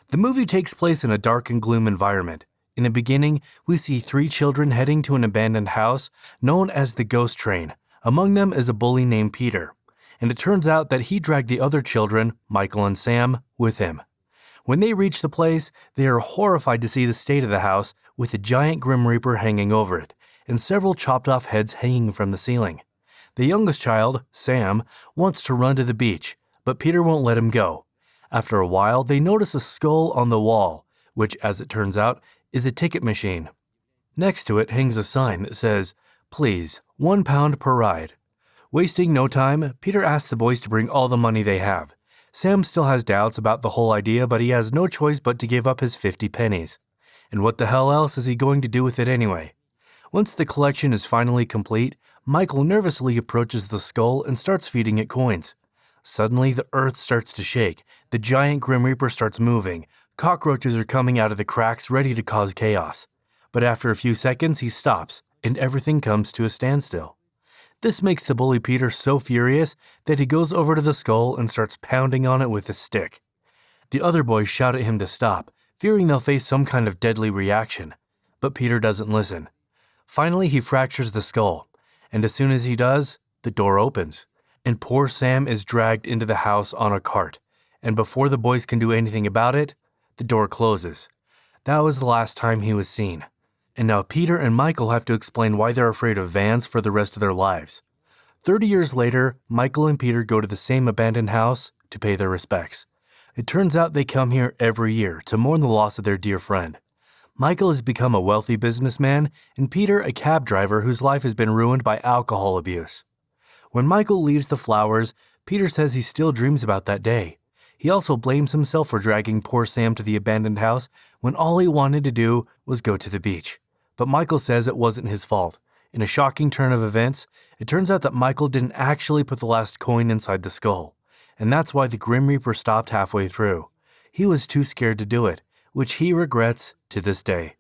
The movie takes place in a dark and gloom environment. In the beginning, we see three children heading to an abandoned house known as the Ghost Train. Among them is a bully named Peter, and it turns out that he dragged the other children, Michael and Sam, with him. When they reach the place, they are horrified to see the state of the house with a giant Grim Reaper hanging over it, and several chopped-off heads hanging from the ceiling. The youngest child, Sam, wants to run to the beach, but Peter won't let him go. After a while, they notice a skull on the wall, which, as it turns out, is a ticket machine. Next to it hangs a sign that says, "Please, £1 per ride." Wasting no time, Peter asks the boys to bring all the money they have. Sam still has doubts about the whole idea, but he has no choice but to give up his 50 pennies. And what the hell else is he going to do with it anyway? Once the collection is finally complete, Michael nervously approaches the skull and starts feeding it coins. Suddenly, the earth starts to shake, the giant Grim Reaper starts moving, cockroaches are coming out of the cracks ready to cause chaos. But after a few seconds, he stops, and everything comes to a standstill. This makes the bully Peter so furious that he goes over to the skull and starts pounding on it with a stick. The other boys shout at him to stop, fearing they'll face some kind of deadly reaction. But Peter doesn't listen. Finally, he fractures the skull, and as soon as he does, the door opens, and poor Sam is dragged into the house on a cart, and before the boys can do anything about it, the door closes. That was the last time he was seen. And now Peter and Michael have to explain why they're afraid of vans for the rest of their lives. 30 years later, Michael and Peter go to the same abandoned house to pay their respects. It turns out they come here every year to mourn the loss of their dear friend. Michael has become a wealthy businessman, and Peter a cab driver whose life has been ruined by alcohol abuse. When Michael leaves the flowers, Peter says he still dreams about that day. He also blames himself for dragging poor Sam to the abandoned house when all he wanted to do was go to the beach. But Michael says it wasn't his fault. In a shocking turn of events, it turns out that Michael didn't actually put the last coin inside the skull, and that's why the Grim Reaper stopped halfway through. He was too scared to do it, which he regrets to this day.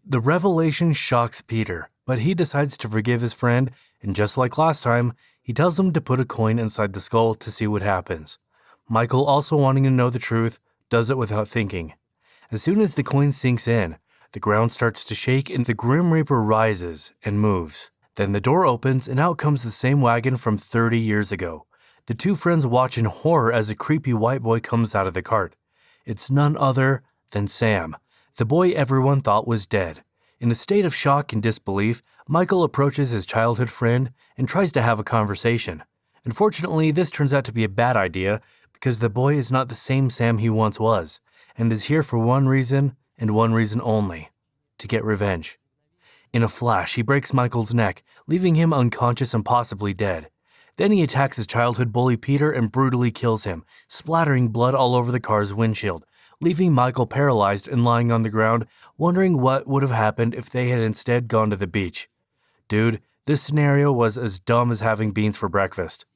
The revelation shocks Peter, but he decides to forgive his friend, and just like last time, he tells him to put a coin inside the skull to see what happens. Michael, also wanting to know the truth, does it without thinking. As soon as the coin sinks in, the ground starts to shake and the Grim Reaper rises and moves. Then the door opens and out comes the same wagon from 30 years ago. The two friends watch in horror as a creepy white boy comes out of the cart. It's none other than Sam, the boy everyone thought was dead. In a state of shock and disbelief, Michael approaches his childhood friend and tries to have a conversation. Unfortunately, this turns out to be a bad idea because the boy is not the same Sam he once was, and is here for one reason and one reason only: to get revenge. In a flash, he breaks Michael's neck, leaving him unconscious and possibly dead. Then he attacks his childhood bully Peter and brutally kills him, splattering blood all over the car's windshield, leaving Michael paralyzed and lying on the ground, wondering what would have happened if they had instead gone to the beach. Dude, this scenario was as dumb as having beans for breakfast.